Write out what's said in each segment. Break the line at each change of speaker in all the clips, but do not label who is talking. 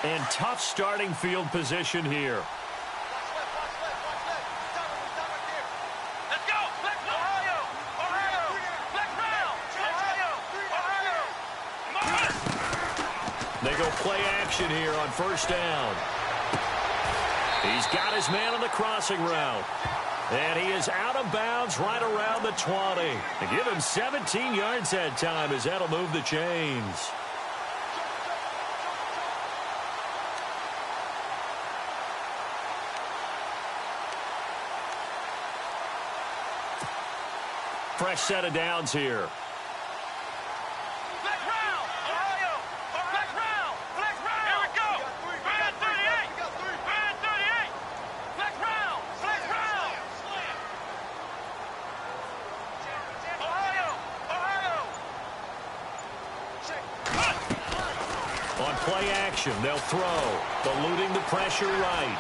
And tough starting field position here. They go play action here on first down. He's got his man on the crossing route. And he is out of bounds right around the 20. They give him 17 yards that time as that'll move the chains. Fresh set of downs here. On play action, they'll throw. Eluding the pressure right.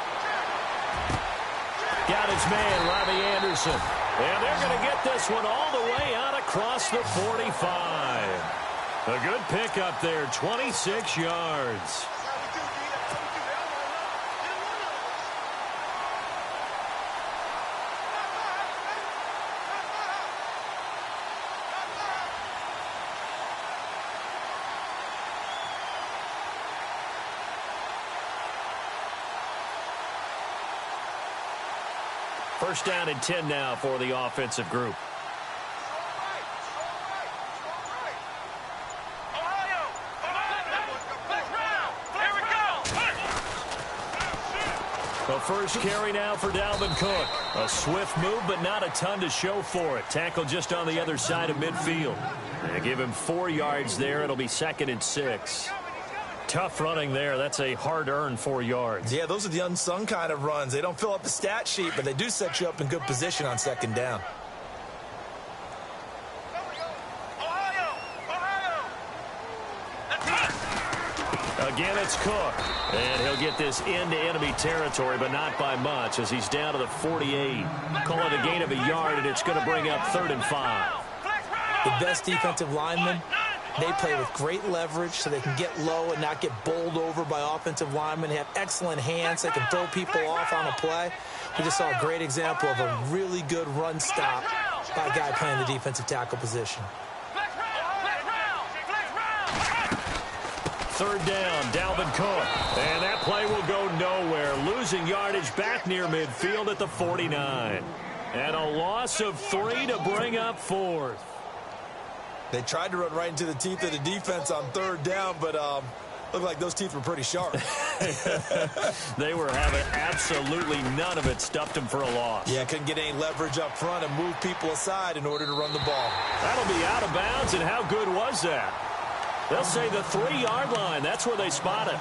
Got his man, Robbie Anderson. And they're going to get this one all the way out across the 45. A good pickup there, 26 yards. First down and 10 now for the offensive group. The first carry now for Dalvin Cook. A swift move, but not a ton to show for it. Tackle just on the other side of midfield. They give him 4 yards there. It'll be 2nd and 6. Tough running there. That's a hard-earned 4 yards.
Yeah, those are the unsung kind of runs. They don't fill up the stat sheet, but they do set you up in good position on 2nd down.
Again, it's Cook. And he'll get this into enemy territory, but not by much as he's down to the 48. Call it a gain of a yard, and it's going to bring up 3rd and 5.
The best defensive linemen, they play with great leverage so they can get low and not get bowled over by offensive linemen. They have excellent hands. They can throw people off on a play. We just saw a great example of a really good run stop by a guy playing the defensive tackle position.
3rd down, Dalvin Cook. And that play will go nowhere. Losing yardage back near midfield at the 49. And a loss of 3 to bring up 4th.
They tried to run right into the teeth of the defense on 3rd down, but looked like those teeth were pretty sharp.
They were having absolutely none of it. Stuffed them for a loss.
Yeah, couldn't get any leverage up front and move people aside in order to run the ball.
That'll be out of bounds, and how good was that? They'll say the 3-yard line. That's where they spot it.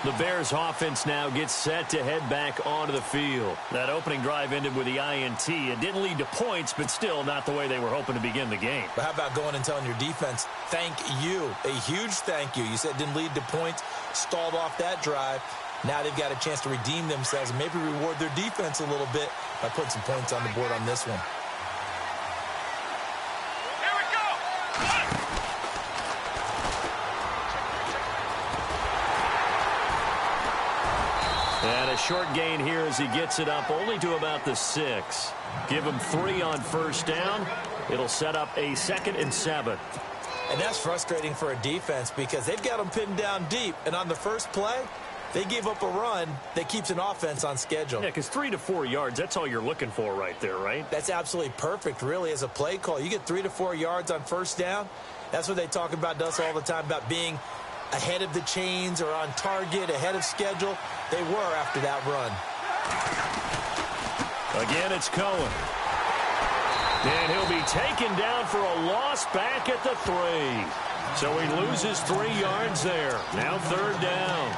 The Bears offense now gets set to head back onto the field. That opening drive ended with the INT. It didn't lead to points, but still not the way they were hoping to begin the game.
But how about going and telling your defense, thank you, a huge thank you. You said it didn't lead to points, stalled off that drive. Now they've got a chance to redeem themselves and maybe reward their defense a little bit by putting some points on the board on this one.
And a short gain here as he gets it up only to about the 6. Give him 3 on first down. It'll set up a 2nd and 7.
And that's frustrating for a defense because they've got them pinned down deep. And on the first play, they gave up a run that keeps an offense on schedule.
Yeah, because 3 to 4 yards, that's all you're looking for right there, right?
That's absolutely perfect, really, as a play call. You get 3 to 4 yards on first down. That's what they talk about to us all the time, about being ahead of the chains or on target, ahead of schedule. They were after that run.
Again, it's Cohen. And he'll be taken down for a loss back at the 3. So he loses 3 yards there. Now 3rd down.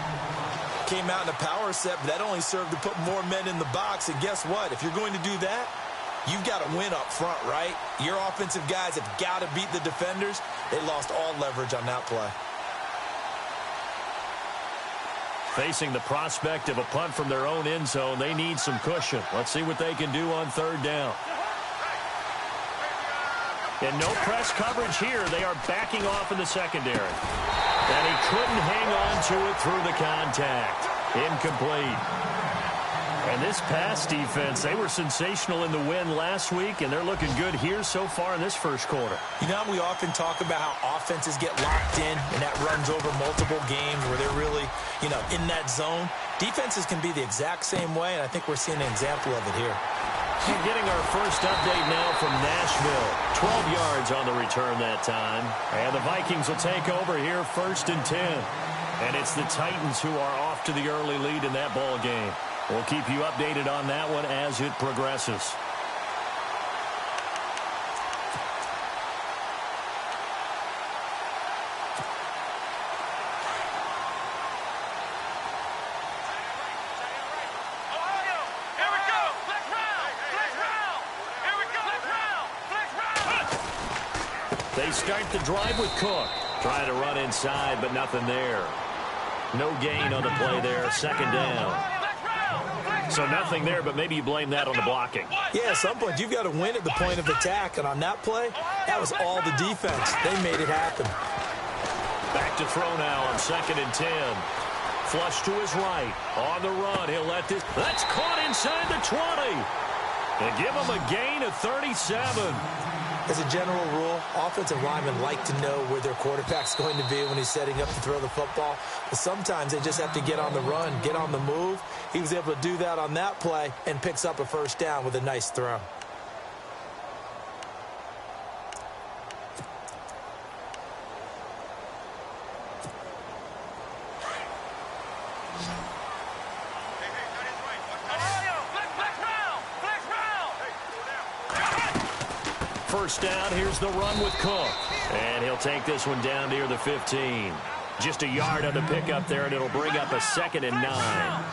Came out in a power set, but that only served to put more men in the box. And guess what? If you're going to do that, you've got to win up front, right? Your offensive guys have got to beat the defenders. They lost all leverage on that play.
Facing the prospect of a punt from their own end zone, they need some cushion. Let's see what they can do on 3rd down. And no press coverage here. They are backing off in the secondary. And he couldn't hang on to it through the contact. Incomplete. And this pass defense, they were sensational in the win last week, and they're looking good here so far in this first quarter.
You know, we often talk about how offenses get locked in, and that runs over multiple games where they're really, in that zone. Defenses can be the exact same way, and I think we're seeing an example of it here.
We're getting our first update now from Nashville. 12 yards on the return that time. And the Vikings will take over here 1st and 10. And it's the Titans who are off to the early lead in that ball game. We'll keep you updated on that one as it progresses. They start the drive with Cook. Trying to run inside, but nothing there. No gain on the play there. 2nd down. So nothing there, but maybe you blame that on the blocking.
Yeah, at some point, you've got to win at the point of attack. And on that play, that was all the defense. They made it happen.
Back to throw now on 2nd and 10. Flush to his right. On the run, he'll let this. That's caught inside the 20. And give him a gain of 37.
As a general rule, offensive linemen like to know where their quarterback's going to be when he's setting up to throw the football. But sometimes they just have to get on the run, get on the move. He was able to do that on that play and picks up a 1st down with a nice throw.
First down, here's the run with Cook. And he'll take this one down near the 15. Just a yard on the pickup there, and it'll bring up a 2nd and 9.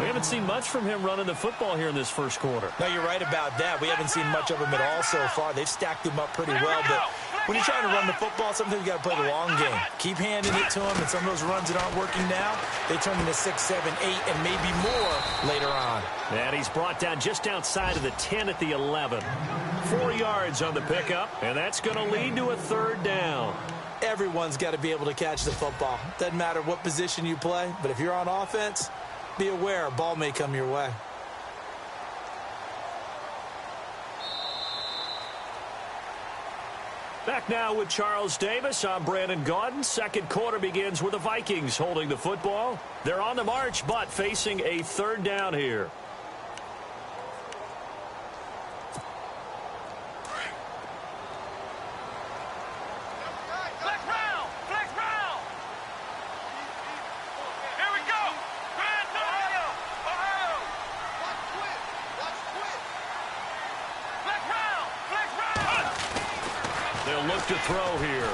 We haven't seen much from him running the football here in this first quarter.
No, you're right about that. We haven't seen much of him at all so far. They've stacked him up pretty well, but when you're trying to run the football, sometimes you got to play the long game. Keep handing it to him, and some of those runs that aren't working now, they turn into 6, 7, 8, and maybe more later on.
And he's brought down just outside of the 10 at the 11. 4 yards on the pickup, and that's going to lead to a 3rd down.
Everyone's got to be able to catch the football. Doesn't matter what position you play, but if you're on offense, be aware a ball may come your way.
Back now with Charles Davis. I'm Brandon Gaudin. Second quarter begins with the Vikings holding the football. They're on the march, but facing a 3rd down here. They'll look to throw here.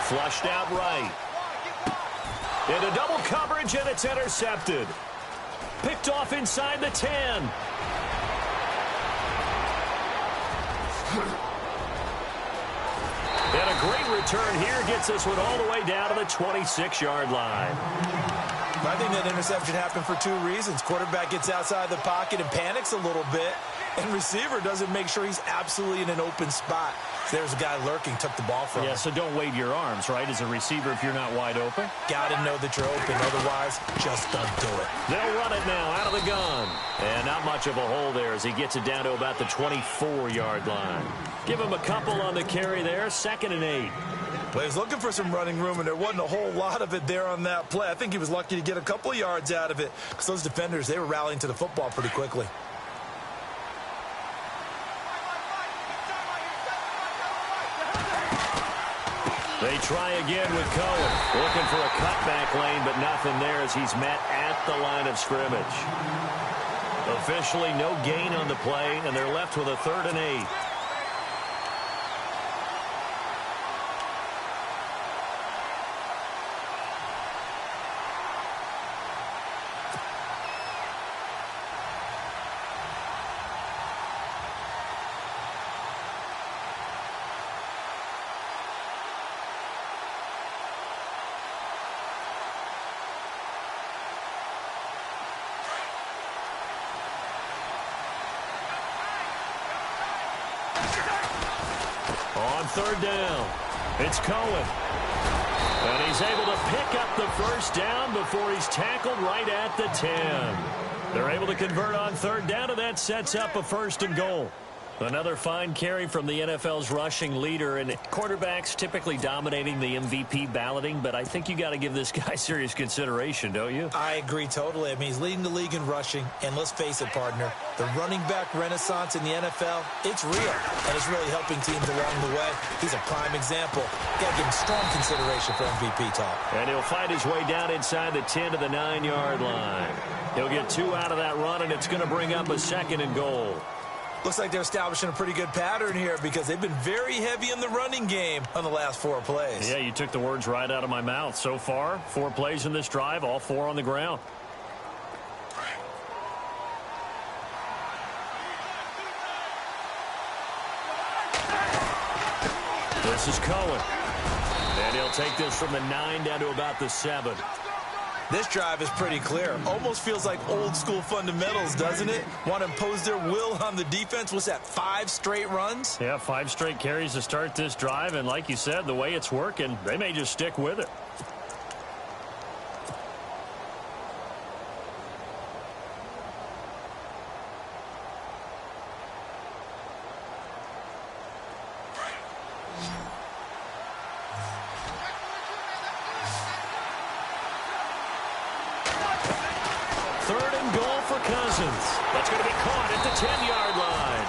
Flushed out right. Into double coverage, and it's intercepted. Picked off inside the 10. And a great return here gets this one all the way down to the 26-yard line.
I think that interception happened for 2 reasons. Quarterback gets outside the pocket and panics a little bit, and receiver doesn't make sure he's absolutely in an open spot. So there's a guy lurking, took the ball from him.
Yeah, so don't wave your arms, right, as a receiver if you're not wide open.
Got to know that you're open. Otherwise, just don't do it.
They'll run it now out of the gun. And not much of a hole there as he gets it down to about the 24-yard line. Give him a couple on the carry there. 2nd and 8.
Well, he was looking for some running room, and there wasn't a whole lot of it there on that play. I think he was lucky to get a couple of yards out of it because those defenders, they were rallying to the football pretty quickly.
They try again with Cohen. Looking for a cutback lane, but nothing there as he's met at the line of scrimmage. Officially no gain on the play, and they're left with a 3rd and 8. On third down, it's Cohen. And he's able to pick up the first down before he's tackled right at the 10. They're able to convert on third down, and that sets up a 1st and goal. Another fine carry from the NFL's rushing leader, and quarterbacks typically dominating the MVP balloting, but I think you got to give this guy serious consideration, don't you?
I agree totally. I mean, he's leading the league in rushing, and let's face it, partner, the running back renaissance in the NFL, it's real, and it's really helping teams along the way. He's a prime example. Got to give him strong consideration for MVP talk.
And he'll find his way down inside the 10 to the 9-yard line. He'll get 2 out of that run, and it's going to bring up a 2nd and goal.
Looks like they're establishing a pretty good pattern here because they've been very heavy in the running game on the last 4 plays.
Yeah, you took the words right out of my mouth. So far, 4 plays in this drive, all 4 on the ground. This is Cohen. And he'll take this from the 9 down to about the 7.
This drive is pretty clear. Almost feels like old school fundamentals, doesn't it? Want to impose their will on the defense. What's that, 5 straight runs?
Yeah, 5 straight carries to start this drive. And like you said, the way it's working, they may just stick with it. That's going to be caught at the 10-yard line.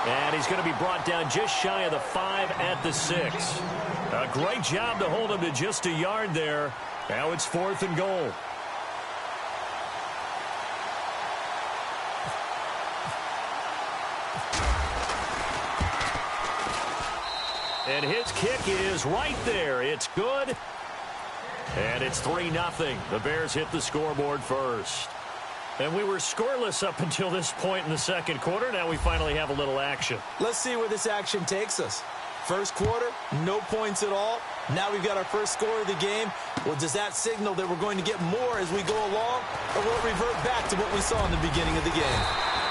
And he's going to be brought down just shy of the 5 at the 6. A great job to hold him to just a yard there. Now it's 4th and goal. And his kick is right there. It's good. And it's 3-0. The Bears hit the scoreboard first. And we were scoreless up until this point in the second quarter. Now we finally have a little action.
Let's see where this action takes us. First quarter, no points at all. Now we've got our first score of the game. Well, does that signal that we're going to get more as we go along? Or will it revert back to what we saw in the beginning of the game?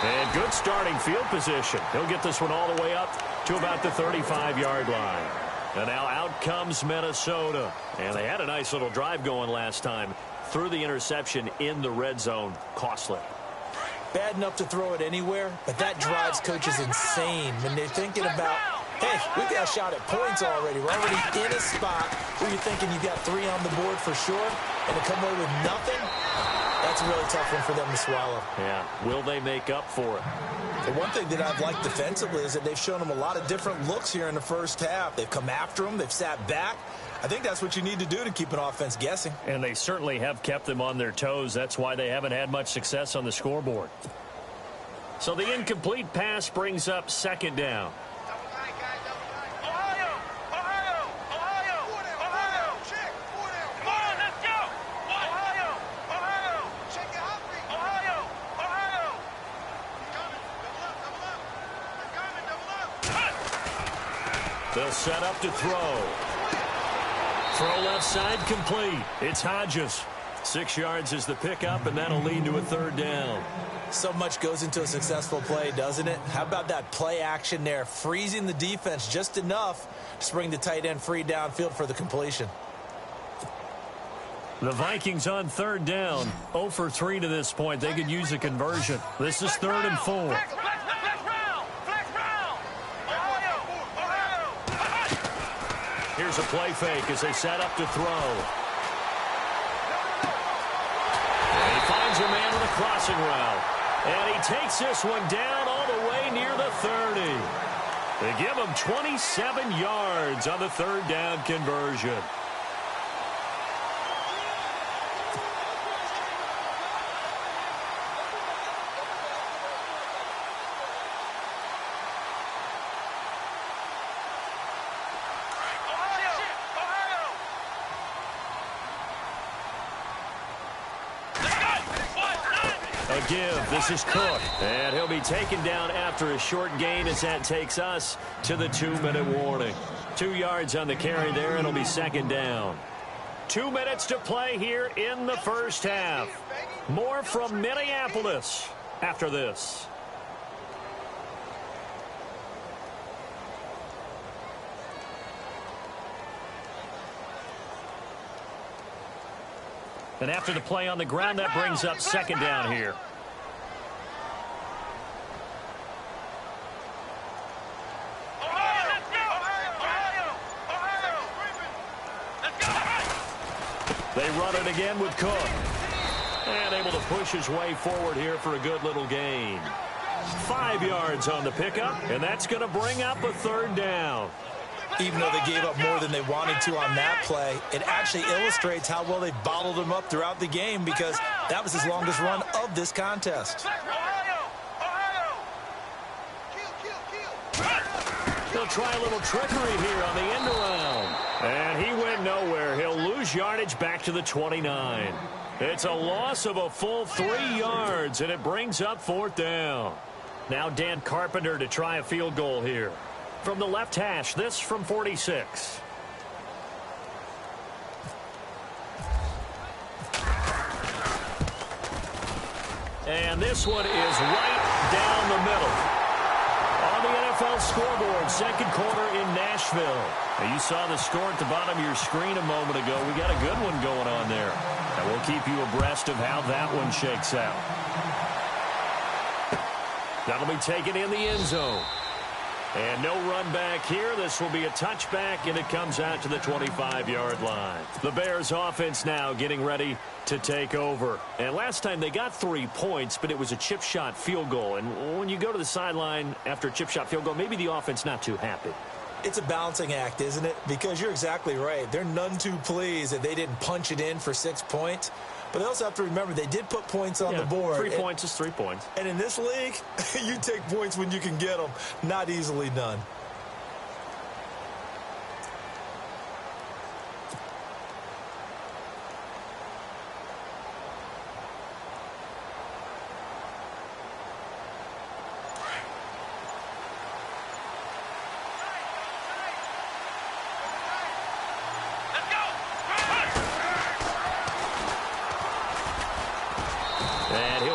And good starting field position. He'll get this one all the way up to about the 35-yard line. And now out comes Minnesota. And they had a nice little drive going last time. Threw the interception in the red zone. Costly.
Bad enough to throw it anywhere, but that drives coaches insane when they're thinking about, hey, we got a shot at points already. We're already in a spot where you're thinking you got 3 on the board for sure, and to come away with nothing, that's a really tough one for them to swallow.
Yeah, will they make up for it?
The one thing that I've liked defensively is that they've shown them a lot of different looks here in the first half. They've come after them. They've sat back. I think that's what you need to do to keep an offense guessing. And
they certainly have kept them on their toes. That's why they haven't had much success on the scoreboard. So the incomplete pass brings up 2nd down. They'll set up to throw. Throw left side complete. It's Hodges. 6 yards is the pickup, and that'll lead to a 3rd down.
So much goes into a successful play, doesn't it? How about that play action there? Freezing the defense just enough to bring the tight end free downfield for the completion.
The Vikings on 3rd down. 0 for 3 to this point. They could use a conversion. This is 3rd and 4. Here's a play fake as they set up to throw. And he finds a man with a crossing route. And he takes this one down all the way near the 30. They give him 27 yards on the 3rd down conversion. Give. This is Cook. And he'll be taken down after a short gain as that takes us to the 2-minute warning. 2 yards on the carry there, and it'll be 2nd down. 2 minutes to play here in the first half. More from Minneapolis after this. And after the play on the ground, that brings up second down here. They run it again with Cook. And able to push his way forward here for a good little gain. 5 yards on the pickup, and that's going to bring up a third down.
Even though they gave up more than they wanted to on that play, it actually illustrates how well they bottled them up throughout the game because that was his longest run of this contest.
They'll try a little trickery here on the end around. And he went nowhere. He'll lose yardage back to the 29. It's a loss of a full 3 yards, and it brings up fourth down. Now Dan Carpenter to try a field goal here. From the left hash, this from 46. And this one is right down the middle. On the NFL scoreboard, second quarter in Nashville. Now, you saw the score at the bottom of your screen a moment ago. We got a good one going on there. And we'll keep you abreast of how that one shakes out. That'll be taken in the end zone. And no run back here. This will be a touchback, and it comes out to the 25-yard line. The Bears offense now getting ready to take over. And last time they got 3 points, but it was a chip shot field goal. And when you go to the sideline after a chip shot field goal, maybe the offense not too happy.
It's a balancing act, isn't it? Because you're exactly right. They're none too pleased that they didn't punch it in for 6 points. But they also have to remember they did put points on the board.
3 points is 3 points.
And in this league, you take points when you can get them. Not easily done.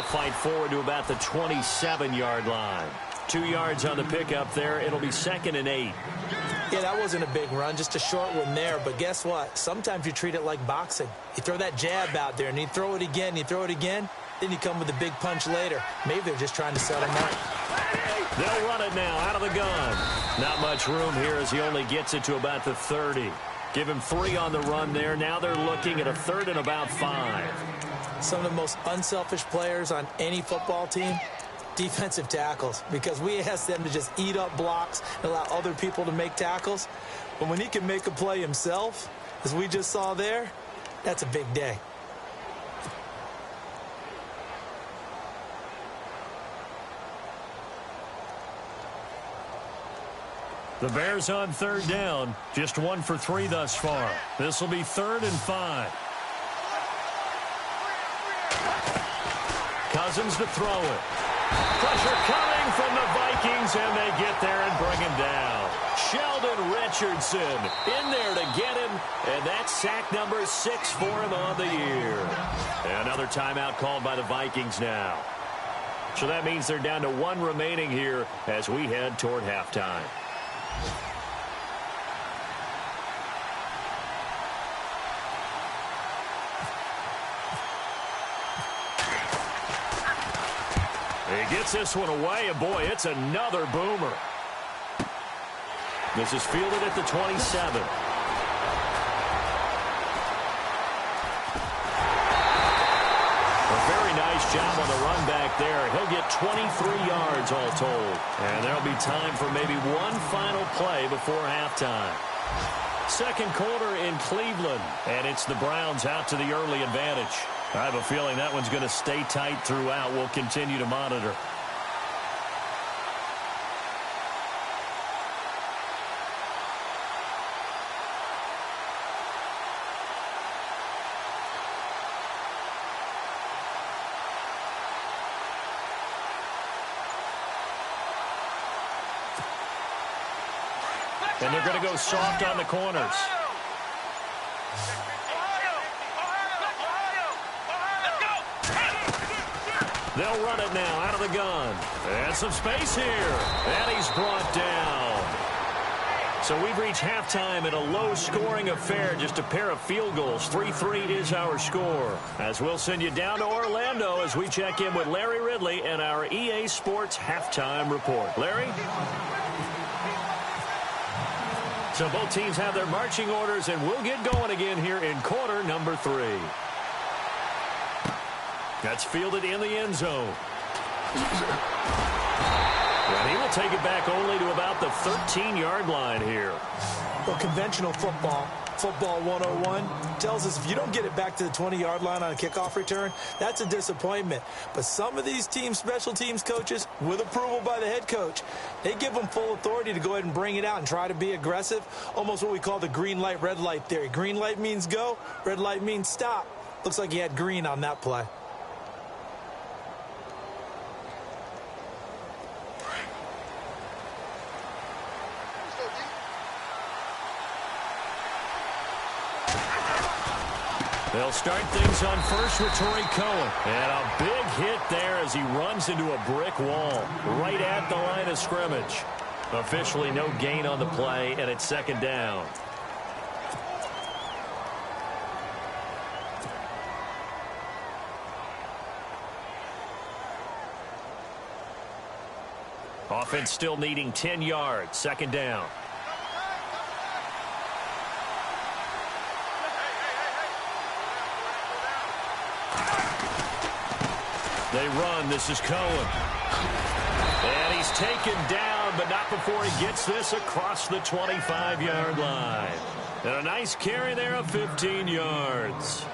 Fight forward to about the 27-yard line. 2 yards on the pickup there. It'll be 2nd and 8.
Yeah, that wasn't a big run, just a short one there. But guess what? Sometimes you treat it like boxing. You throw that jab out there, and you throw it again, you throw it again, then you come with a big punch later. Maybe they're just trying to set him up.
They'll run it now out of the gun. Not much room here as he only gets it to about the 30. Give him 3 on the run there. Now they're looking at a 3rd and about 5.
Some of the most unselfish players on any football team, defensive tackles, because we ask them to just eat up blocks and allow other people to make tackles. But when he can make a play himself, as we just saw there, that's a big day.
The Bears on 3rd down, just 1 for 3 thus far. This will be 3rd and 5. Cousins to throw it. Pressure coming from the Vikings, and they get there and bring him down. Sheldon Richardson in there to get him, and that's sack number 6 for him on the year. And another timeout called by the Vikings now. So that means they're down to 1 remaining here as we head toward halftime. He gets this one away, and boy, it's another boomer. This is fielded at the 27. A very nice job on the run back there. He'll get 23 yards all told. And there'll be time for maybe one final play before halftime. Second quarter in Cleveland, and it's the Browns out to the early advantage. I have a feeling that one's going to stay tight throughout. We'll continue to monitor. And they're going to go soft on the corners. They'll run it now out of the gun. And some space here. And he's brought down. So we've reached halftime in a low-scoring affair, just a pair of field goals. 3-3 is our score. As we'll send you down to Orlando as we check in with Larry Ridley and our EA Sports halftime report. Larry? So both teams have their marching orders, and we'll get going again here in quarter number 3. That's fielded in the end zone. And he will take it back only to about the 13-yard line here.
Well, conventional football 101, tells us if you don't get it back to the 20-yard line on a kickoff return, that's a disappointment. But some of these teams, special teams coaches, with approval by the head coach, they give them full authority to go ahead and bring it out and try to be aggressive, almost what we call the green light, red light theory. Green light means go, red light means stop. Looks like he had green on that play.
They'll start things on first with Torrey Cohen. And a big hit there as he runs into a brick wall right at the line of scrimmage. Officially no gain on the play, and it's second down. Offense still needing 10 yards. Second down. They run. This is Cohen. And he's taken down, but not before he gets this across the 25-yard line. And a nice carry there of 15 yards.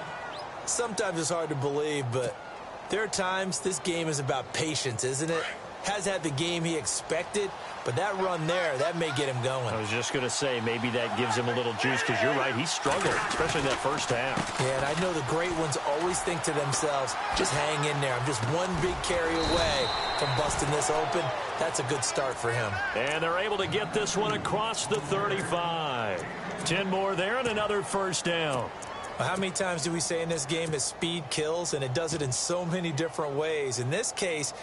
Sometimes it's hard to believe, but there are times this game is about patience, isn't it? Has had the game he expected, but that run there, that may get him going.
I was just going to say, maybe that gives him a little juice, because you're right, he struggled, especially in that first half.
Yeah, and I know the great ones always think to themselves, just hang in there. I'm just one big carry away from busting this open. That's a good start for him.
And they're able to get this one across the 35. 10 more there and another first down.
Well, how many times do we say in this game that speed kills, and it does it in so many different ways? In this case,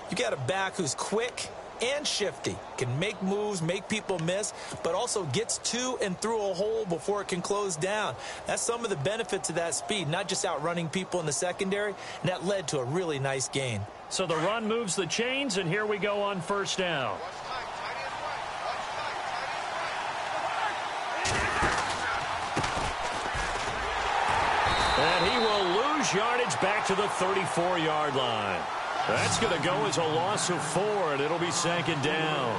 you got a back who's quick and shifty, can make moves, make people miss, but also gets to and through a hole before it can close down. That's some of the benefits of that speed, not just outrunning people in the secondary, and that led to a really nice gain.
So the run moves the chains, and here we go on first down. And he will lose yardage back to the 34-yard line. That's going to go as a loss of 4, and it'll be second down.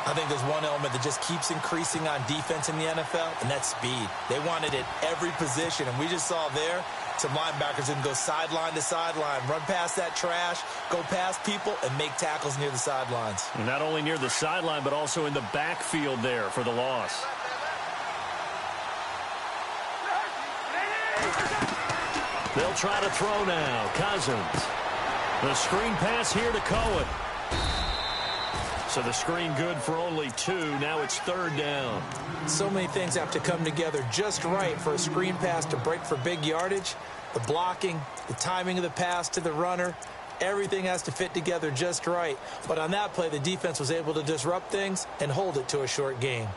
I think there's one element that just keeps increasing on defense in the NFL, and that's speed. They want it at every position, and we just saw there some linebackers who can go sideline to sideline, run past that trash, go past people, and make tackles near the sidelines.
And not only near the sideline, but also in the backfield there for the loss. They'll try to throw now. Cousins. The screen pass here to Cohen. So the screen good for only 2. Now it's third down.
So many things have to come together just right for a screen pass to break for big yardage. The blocking, the timing of the pass to the runner, everything has to fit together just right. But on that play, the defense was able to disrupt things and hold it to a short gain.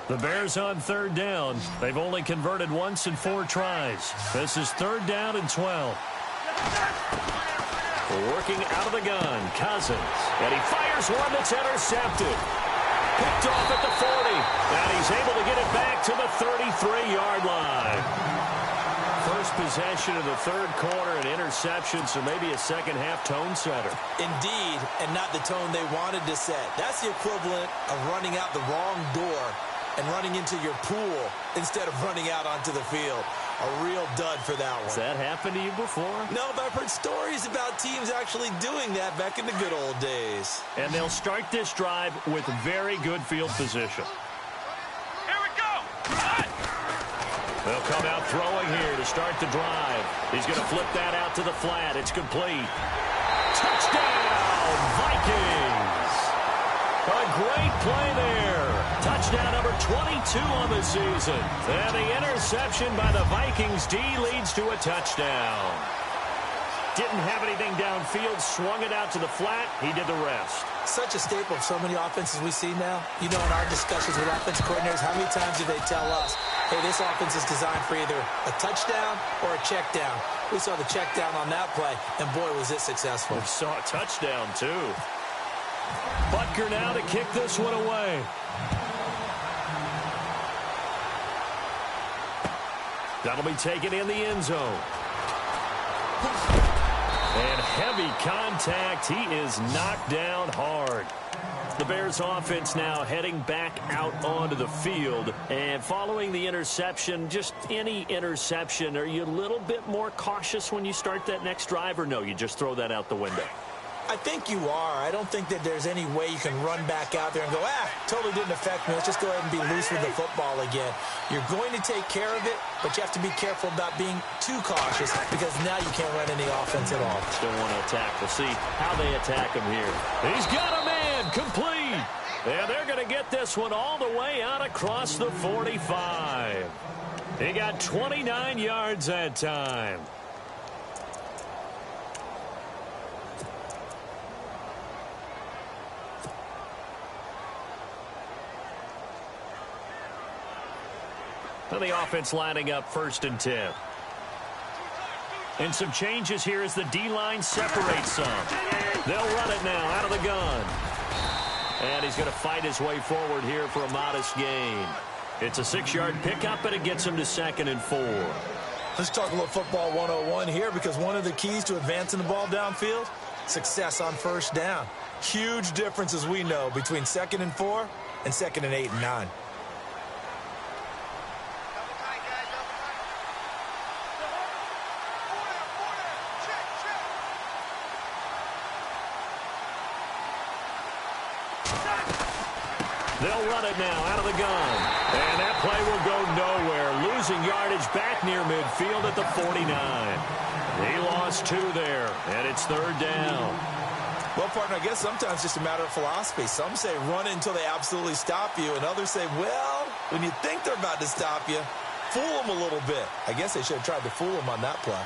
The Bears on third down. They've only converted once in 4 tries. This is third down and 12. Working out of the gun, Cousins. And he fires one that's intercepted. Picked off at the 40. And he's able to get it back to the 33-yard line. First possession of the third quarter, an interception, so maybe a second-half tone setter.
Indeed, and not the tone they wanted to set. That's the equivalent of running out the wrong door and running into your pool instead of running out onto the field. A real dud for that one.
Has that happened to you before?
No, but I've heard stories about teams actually doing that back in the good old days.
And they'll start this drive with very good field position.
Here we go! Run!
They'll come out throwing here to start the drive. He's going to flip that out to the flat. It's complete. Touchdown, Vikings! A great play there. Touchdown number 22 on the season. And the interception by the Vikings D leads to a touchdown. Didn't have anything downfield, swung it out to the flat. He did the rest.
Such a staple of so many offenses we see now. You know, in our discussions with offensive coordinators, how many times do they tell us, hey, this offense is designed for either a touchdown or a check down. We saw the check down on that play, and boy, was it successful.
We saw a touchdown, too. Butker now to kick this one away. That'll be taken in the end zone. And heavy contact. He is knocked down hard. The Bears offense now heading back out onto the field. And following the interception, just any interception, are you a little bit more cautious when you start that next drive, or no, you just throw that out the window?
I think you are. I don't think that there's any way you can run back out there and go, totally didn't affect me. Let's just go ahead and be loose with the football again. You're going to take care of it, but you have to be careful about being too cautious because now you can't run any offense at all.
Still want to attack. We'll see how they attack him here. He's got a man complete. And they're going to get this one all the way out across the 45. He got 29 yards that time. And the offense lining up 1st and 10. And some changes here as the D-line separates some. They'll run it now out of the gun. And he's going to fight his way forward here for a modest gain. It's a 6-yard pickup, and it gets him to 2nd and 4.
Let's talk a little football 101 here, because one of the keys to advancing the ball downfield, success on 1st down. Huge difference, as we know, between 2nd and 4 and 2nd and 8 and 9.
They'll run it now out of the gun. And that play will go nowhere. Losing yardage back near midfield at the 49. He lost 2 there, and it's 3rd down.
Well, partner, I guess sometimes it's just a matter of philosophy. Some say run it until they absolutely stop you, and others say, well, when you think they're about to stop you, fool them a little bit. I guess they should have tried to fool them on that play.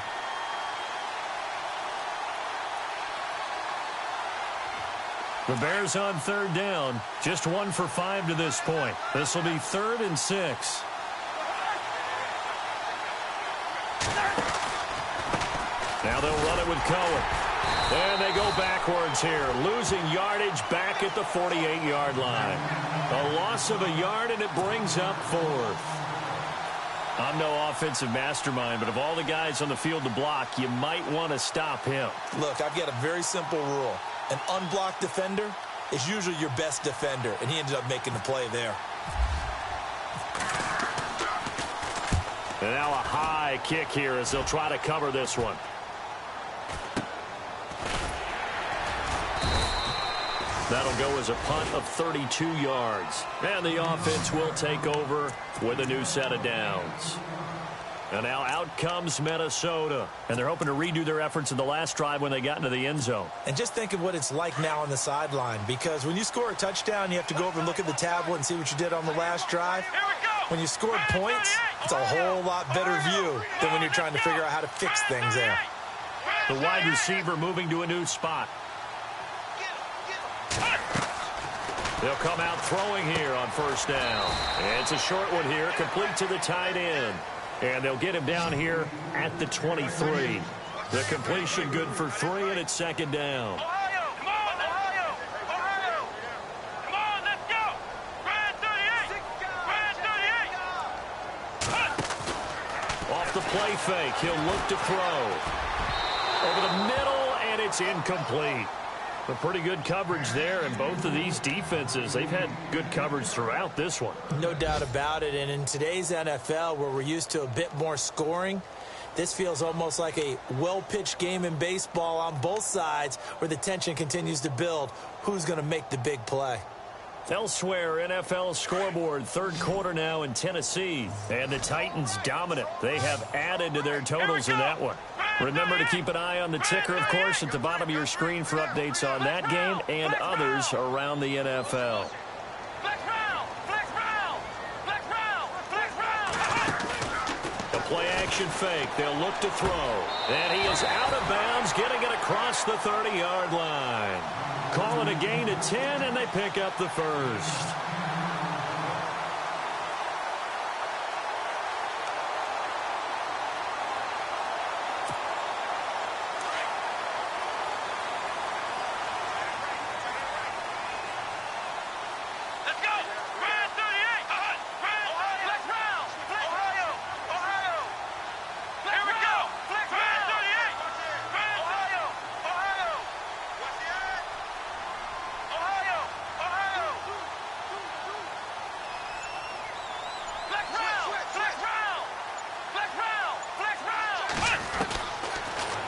The Bears on 3rd down. Just 1 for 5 to this point. This will be 3rd and 6. Now they'll run it with Cohen. And they go backwards here. Losing yardage back at the 48-yard line. A loss of a yard, and it brings up 4th. I'm no offensive mastermind, but of all the guys on the field to block, you might want to stop him.
Look, I've got a very simple rule. An unblocked defender is usually your best defender, and he ended up making the play there.
And now a high kick here as they'll try to cover this one. That'll go as a punt of 32 yards. And the offense will take over with a new set of downs. And now out comes Minnesota. And they're hoping to redo their efforts in the last drive when they got into the end zone.
And just think of what it's like now on the sideline, because when you score a touchdown, you have to go over and look at the tablet and see what you did on the last drive. When you scored points, it's a whole lot better view than when you're trying to figure out how to fix things there.
The wide receiver moving to a new spot. They'll come out throwing here on 1st down. And it's a short one here, complete to the tight end. And they'll get him down here at the 23. The completion good for 3, and it's 2nd down.
Ohio! Come on, Ohio! Ohio! Come on, let's go! Brad 38! Brad 38!
Off the play fake, he'll look to throw. Over the middle, and it's incomplete. But pretty good coverage there, and both of these defenses, they've had good coverage throughout this one.
No doubt about it, and in today's NFL, where we're used to a bit more scoring, this feels almost like a well-pitched game in baseball on both sides where the tension continues to build. Who's going to make the big play?
Elsewhere, NFL scoreboard, 3rd quarter now in Tennessee. And the Titans dominant. They have added to their totals in that one. Remember to keep an eye on the ticker, of course, at the bottom of your screen for updates on that game and others around the NFL.
Flex round! Flex round! Flex round! Flex round!
A play action fake. They'll look to throw. And he is out of bounds, getting it across the 30-yard line. Call it a gain of 10, and they pick up the first.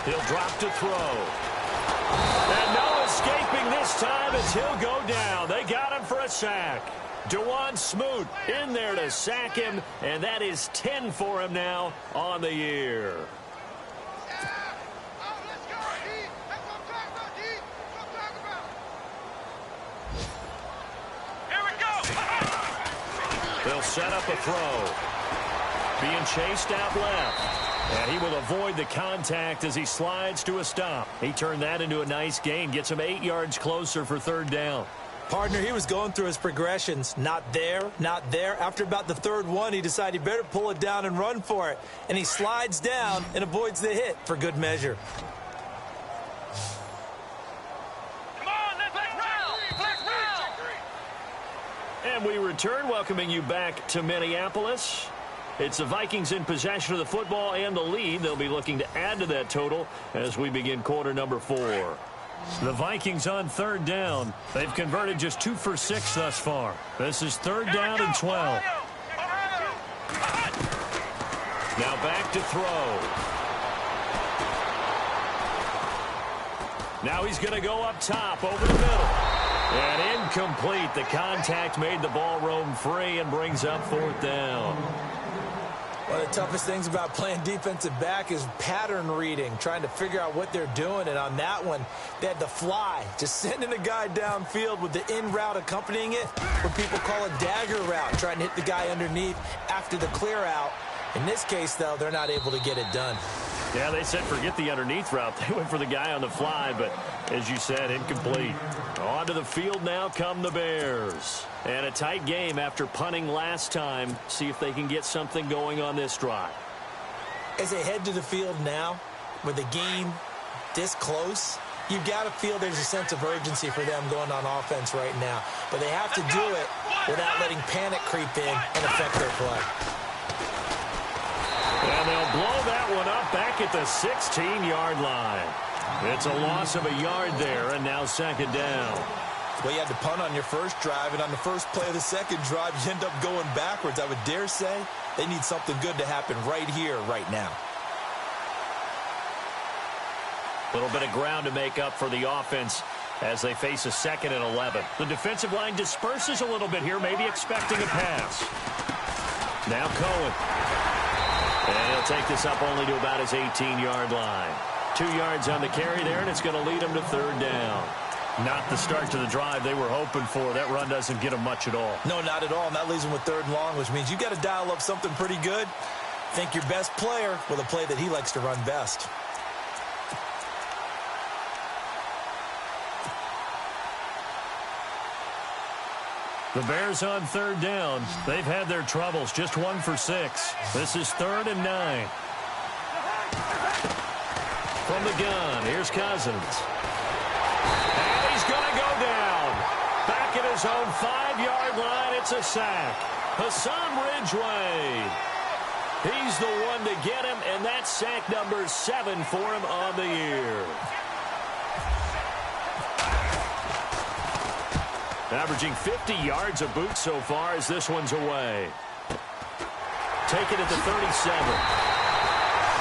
He'll drop to throw. And no escaping this time as he'll go down. They got him for a sack. Dewan Smoot in there to sack him, and that is 10 for him now on the year.
Here we go.
They'll set up a throw. Being chased out left. And he will avoid the contact as he slides to a stop. He turned that into a nice gain. Gets him 8 yards closer for third down.
Partner, he was going through his progressions. Not there, not there. After about the third one, he decided he better pull it down and run for it. And he slides down and avoids the hit for good measure.
Come on, let's round.
And we return, welcoming you back to Minneapolis. It's the Vikings in possession of the football and the lead. They'll be looking to add to that total as we begin quarter number 4. The Vikings on third down. They've converted just 2 for 6 thus far. This is third down and 12. Now back to throw. Now he's going to go up top over the middle. And incomplete. The contact made the ball roam free and brings up fourth down.
One of the toughest things about playing defensive back is pattern reading, trying to figure out what they're doing. And on that one, they had to fly, just sending a guy downfield with the in route accompanying it, what people call a dagger route, trying to hit the guy underneath after the clear out. In this case, though, they're not able to get it done.
Yeah, they said forget the underneath route. They went for the guy on the fly, but as you said, incomplete. Onto the field now come the Bears. And a tight game after punting last time. See if they can get something going on this drive.
As they head to the field now, with the game this close, you've got to feel there's a sense of urgency for them going on offense right now. But they have to do it without letting panic creep in and affect their play.
And they'll blow that one up back at the 16-yard line. It's a loss of a yard there, and now second down.
Well, you had to punt on your first drive, and on the first play of the second drive, you end up going backwards. I would dare say they need something good to happen right here, right now.
A little bit of ground to make up for the offense as they face a 2nd and 11. The defensive line disperses a little bit here, maybe expecting a pass. Now Cohen. And he'll take this up only to about his 18-yard line. 2 yards on the carry there, and it's going to lead him to third down. Not the start to the drive they were hoping for. That run doesn't get them much at all.
No, not at all, and that leaves them with third and long, which means you got to dial up something pretty good. Think your best player with a play that he likes to run best.
The Bears on third down. They've had their troubles. Just 1 for 6. This is 3rd and 9. From the gun, here's Cousins. And he's going to go down. Back at his own 5-yard line, it's a sack. Hassan Ridgeway. He's the one to get him, and that's sack number 7 for him on the year. Averaging 50 yards a boot so far as this one's away. Take it at the 37.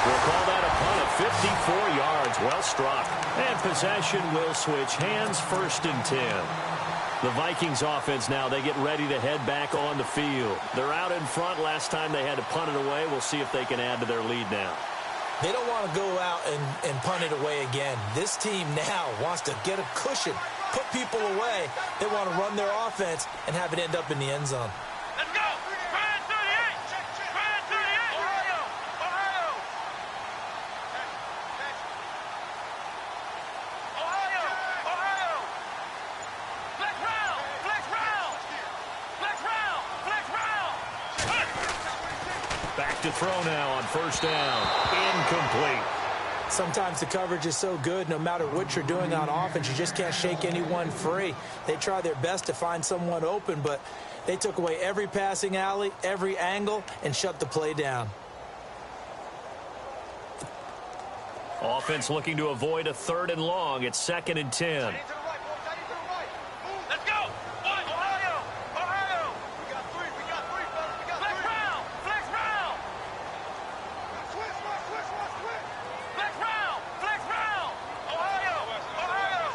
We'll call that a punt of 54 yards. Well struck. And possession will switch hands, 1st and 10. The Vikings offense now, they get ready to head back on the field. They're out in front. Last time they had to punt it away. We'll see if they can add to their lead now.
They don't want to go out and punt it away again. This team now wants to get a cushion, put people away. They want to run their offense and have it end up in the end zone.
Let's go. Try 38. Try 38. Ohio.
back to throw now on first down. Incomplete.
Sometimes the coverage is so good, no matter what you're doing on offense, you just can't shake anyone free. They try their best to find someone open, but they took away every passing alley, every angle, and shut the play down.
Offense looking to avoid a 3rd and long. It's 2nd and 10.
Let's go! Ohio! Ohio! We got three, fellas. We got flex round! Flex round! Switch! Flex round! Flex round! Ohio! Ohio!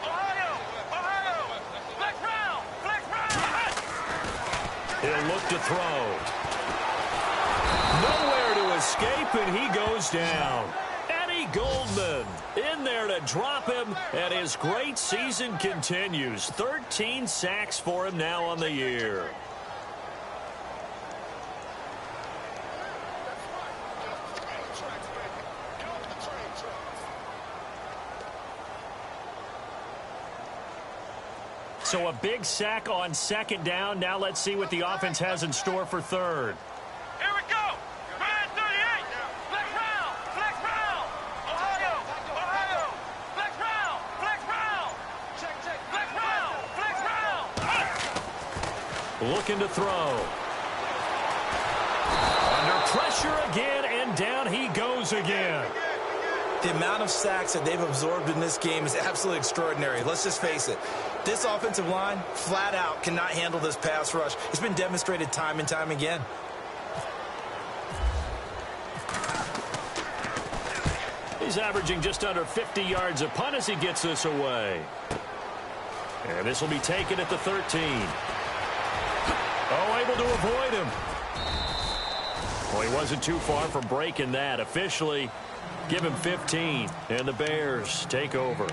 Ohio! Ohio! Flex round! Flex round!
He'll look to throw. Nowhere to escape, and he goes down. Goldman in there to drop him, and his great season continues. 13 sacks for him now on the year. So a big sack on 2nd down. Now let's see what the offense has in store for 3rd.
Here we go! Grand 38! Flex round! Flex round! Ohio! Ohio! Flex round! Flex round! Check! Flex round! Flex round!
Looking to throw. Under pressure again, and down he goes again.
The amount of sacks that they've absorbed in this game is absolutely extraordinary. Let's just face it. This offensive line, flat out, cannot handle this pass rush. It's been demonstrated time and time again.
He's averaging just under 50 yards a punt as he gets this away. And this will be taken at the 13. Oh, able to avoid him. Well, he wasn't too far from breaking that. Officially, give him 15, and the Bears take over.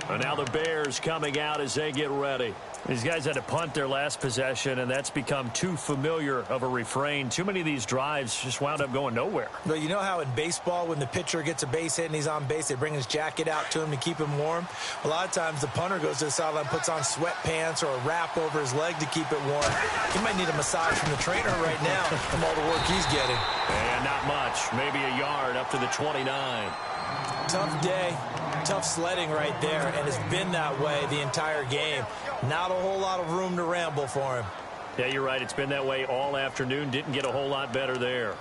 And now the Bears coming out as they get ready. These guys had to punt their last possession, and that's become too familiar of a refrain. Too many of these drives just wound up going nowhere.
But you know how in baseball, when the pitcher gets a base hit and he's on base, they bring his jacket out to him to keep him warm? A lot of times the punter goes to the sideline, puts on sweatpants or a wrap over his leg to keep it warm. He might need a massage from the trainer right now from all the work he's getting.
And not much. Maybe a yard up to the 29.
Tough day, tough sledding right there, and it's been that way the entire game. Not a whole lot of room to ramble for him.
Yeah, you're right. It's been that way all afternoon. Didn't get a whole lot better there.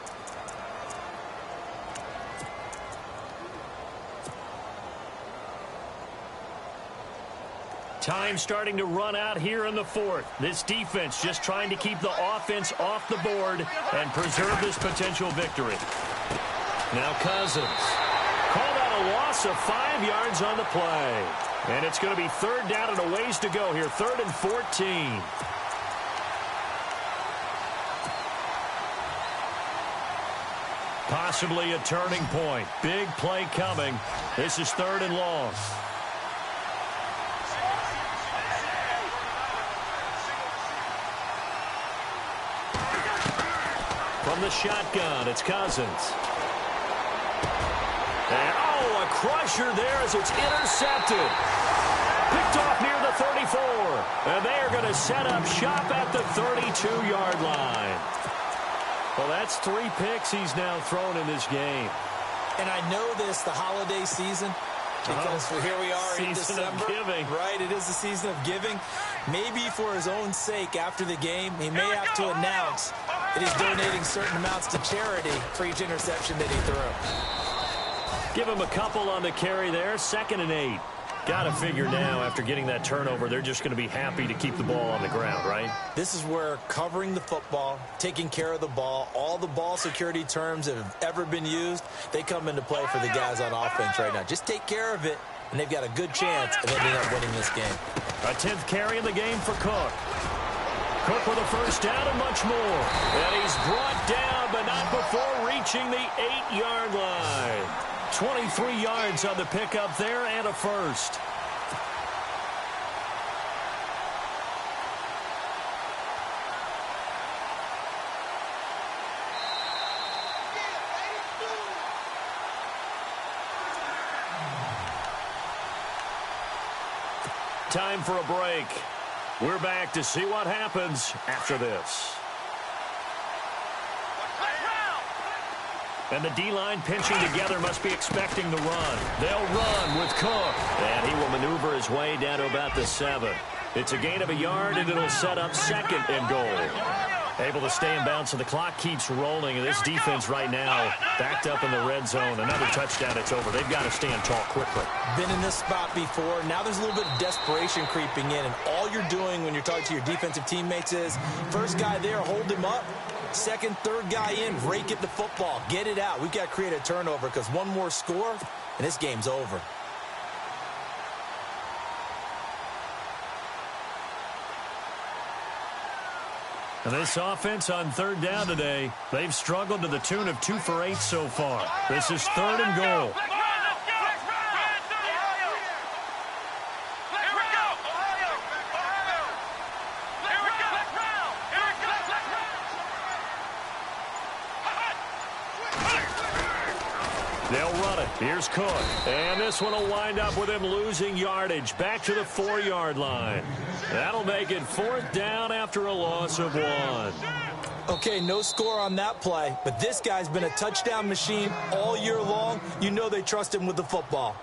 Time starting to run out here in the 4th. This defense just trying to keep the offense off the board and preserve this potential victory. Now Cousins. Called out a loss of 5 yards on the play. And it's going to be 3rd down and a ways to go here. 3rd and 14. Possibly a turning point. Big play coming. This is 3rd and long. From the shotgun, it's Cousins. And, oh, a crusher there as it's intercepted. Picked off near the 34. And they are going to set up shop at the 32-yard line. Well, that's 3 picks he's now thrown in this game.
And I know this, the holiday season, because here we are in December.
Season of giving.
Right, it is the season of giving. Maybe for his own sake after the game, he may have to announce that he's donating certain amounts to charity for each interception that he threw.
Give him a couple on the carry there. 2nd and 8. Got to figure now, after getting that turnover, they're just going to be happy to keep the ball on the ground, right?
This is where covering the football, taking care of the ball, all the ball security terms that have ever been used, they come into play for the guys on offense right now. Just take care of it, and they've got a good chance of ending up winning this game.
A 10th carry in the game for Cook. Cook with a first down and much more. And he's brought down, but not before reaching the 8-yard line. 23 yards on the pickup there and a first. Time for a break. We're back to see what happens after this.
Flex round!
And the D-line pinching together must be expecting the run. They'll run with Cook. And he will maneuver his way down to about the 7. It's a gain of a yard, and it'll set up 2nd and goal. Able to stay in bounds, so the clock keeps rolling. And this defense right now backed up in the red zone. Another touchdown, it's over. They've got to stand tall quickly.
Been in this spot before. Now there's a little bit of desperation creeping in. And all you're doing when you're talking to your defensive teammates is, first guy there, hold him up. Second, third guy in, rake at the football. Get it out. We've got to create a turnover because one more score, and this game's over.
And this offense on 3rd down today, they've struggled to the tune of 2 for 8 so far. This is 3rd and goal. They'll run it. Here's Cook. And this one will wind up with him losing yardage back to the 4-yard line. That'll make it 4th down after a loss of 1.
Okay, no score on that play, but this guy's been a touchdown machine all year long. You know they trust him with the football.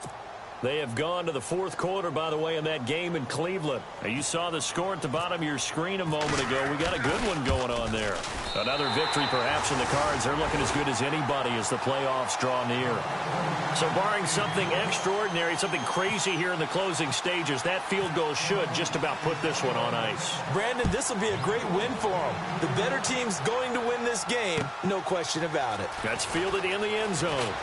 They have gone to the 4th quarter, by the way, in that game in Cleveland. Now, you saw the score at the bottom of your screen a moment ago. We got a good one going on there. Another victory perhaps in the cards. They're looking as good as anybody as the playoffs draw near. So barring something extraordinary, something crazy here in the closing stages, that field goal should just about put this one on ice.
Brandon, this will be a great win for them. The better team's going to win this game, no question about it.
That's fielded in the end zone.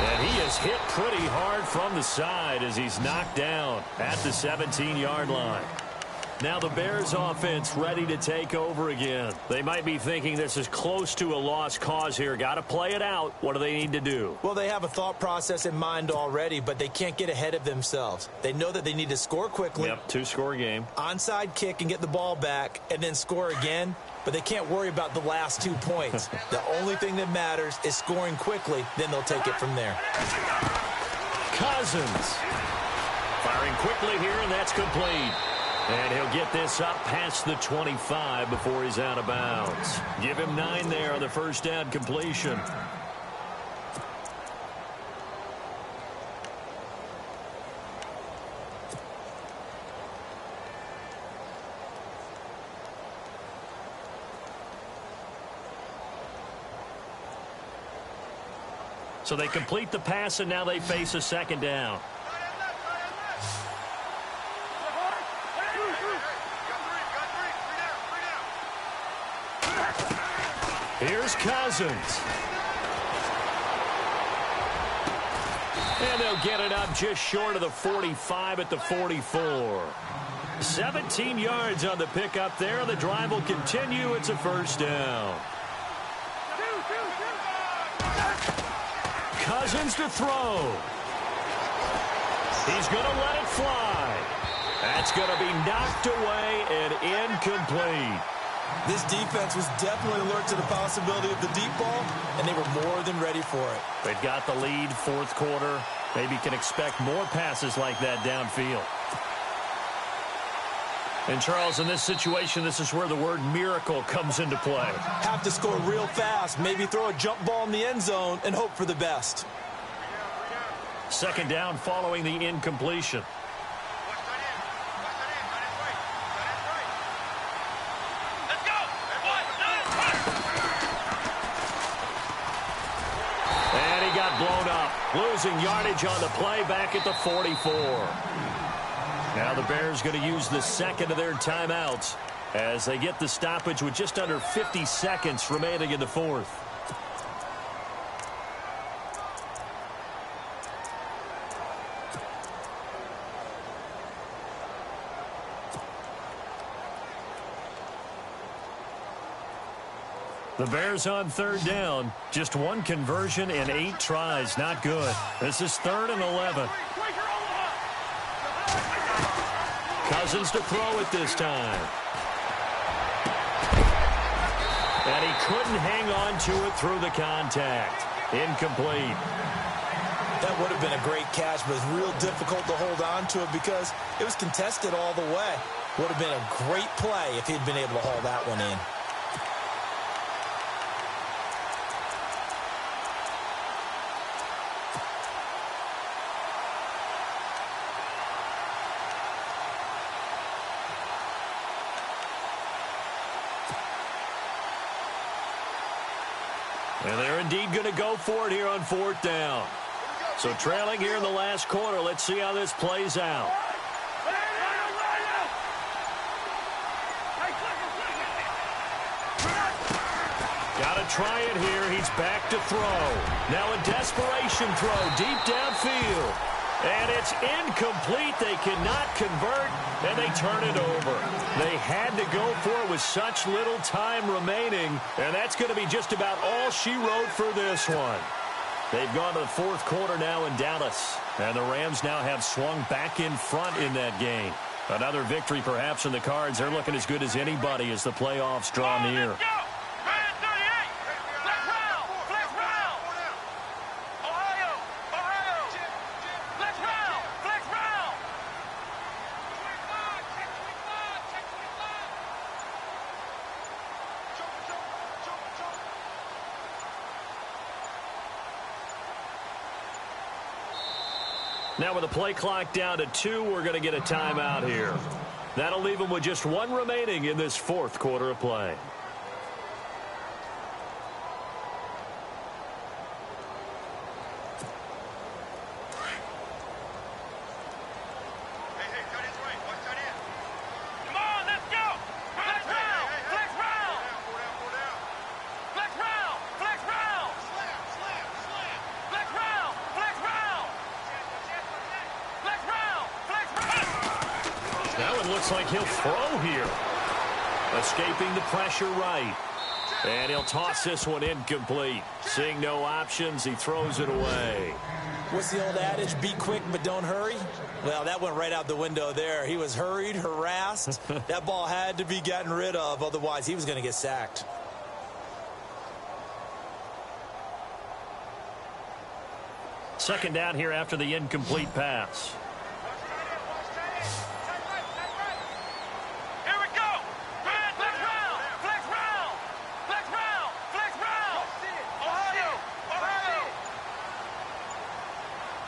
And he is hit pretty hard from the side as he's knocked down at the 17-yard line. Now the Bears offense ready to take over again. They might be thinking this is close to a lost cause here. Got to play it out. What do they need to do?
Well, they have a thought process in mind already, but they can't get ahead of themselves. They know that they need to score quickly.
Yep, 2-score game.
Onside kick and get the ball back and then score again. But they can't worry about the last 2 points. The only thing that matters is scoring quickly. Then they'll take it from there.
Cousins firing quickly here, and that's complete. And he'll get this up past the 25 before he's out of bounds. Give him 9 there on the first down completion. So they complete the pass, and now they face a 2nd down. Here's Cousins. And they'll get it up just short of the 45 at the 44. 17 yards on the pickup there. The drive will continue. It's a 1st down. Cousins to throw. He's going to let it fly. That's going to be knocked away and incomplete.
This defense was definitely alert to the possibility of the deep ball, and they were more than ready for it.
They've got the lead, 4th quarter. Maybe can expect more passes like that downfield. And, Charles, in this situation, this is where the word miracle comes into play.
Have to score real fast, maybe throw a jump ball in the end zone and hope for the best.
2nd down following the incompletion. And he got blown up, losing yardage on the play back at the 44. Now the Bears going to use the 2nd of their timeouts as they get the stoppage with just under 50 seconds remaining in the 4th. The Bears on 3rd down. Just 1 conversion in 8 tries. Not good. This is 3rd and 11. Cousins to throw it this time. And he couldn't hang on to it through the contact. Incomplete.
That would have been a great catch, but it's real difficult to hold on to it because it was contested all the way. Would have been a great play if he'd been able to haul that one in.
And they're indeed going to go for it here on 4th down. So trailing here in the last quarter. Let's see how this plays out. Got to try it here. He's back to throw. Now a desperation throw deep downfield. And it's incomplete. They cannot convert, and they turn it over. They had to go for it with such little time remaining, and that's going to be just about all she wrote for this one. They've gone to the 4th quarter now in Dallas, and the Rams now have swung back in front in that game. Another victory perhaps in the cards. They're looking as good as anybody as the playoffs draw near. Now with the play clock down to 2, we're going to get a timeout here. That'll leave them with just 1 remaining in this 4th quarter of play. Looks like he'll throw here. Escaping the pressure right. And he'll toss this one incomplete. Seeing no options, he throws it away.
What's the old adage? Be quick, but don't hurry? Well, that went right out the window there. He was hurried, harassed. That ball had to be gotten rid of. Otherwise, he was going to get sacked.
Second down here after the incomplete pass.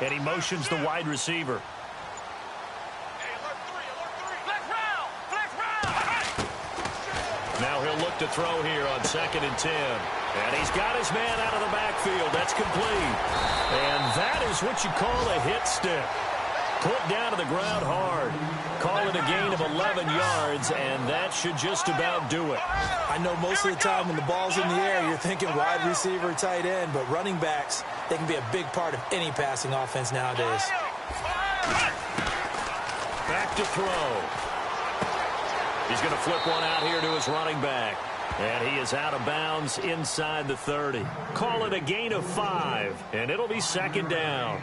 And he motions the wide receiver. Now he'll look to throw here on 2nd and 10. And he's got his man out of the backfield. That's complete. And that is what you call a hit stick. Put down to the ground hard. Call it a gain of 11 yards, and that should just about do it.
I know most of the time when the ball's in the air, you're thinking wide receiver, tight end, but running backs, they can be a big part of any passing offense nowadays.
Back to throw. He's going to flip one out here to his running back. And he is out of bounds inside the 30. Call it a gain of 5, and it'll be 2nd down.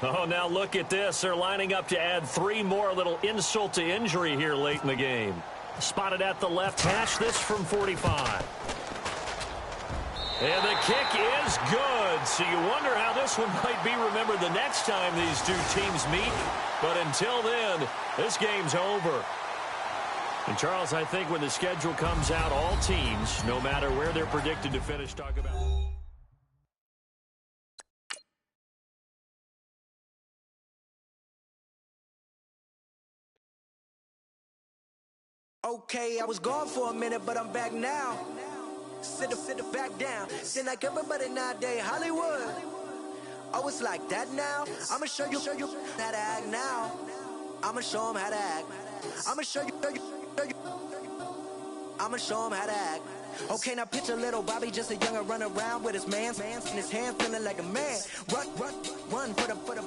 Oh, now look at this. They're lining up to add 3 more, little insult to injury here late in the game. Spotted at the left hash, this from 45. And the kick is good. So you wonder how this one might be remembered the next time these two teams meet. But until then, this game's over. And, Charles, I think when the schedule comes out, all teams, no matter where they're predicted to finish, talk about...
Okay, I was gone for a minute, but I'm back now. Sit back down. Seem like everybody nowadays, Hollywood. Oh, it's like that now? I'ma show you how to act now. I'ma show them how to act. I'ma show you. I'ma show them how to act. Okay, now picture little Bobby, just a younger run around with his man in his hand, feeling like a man. Run for the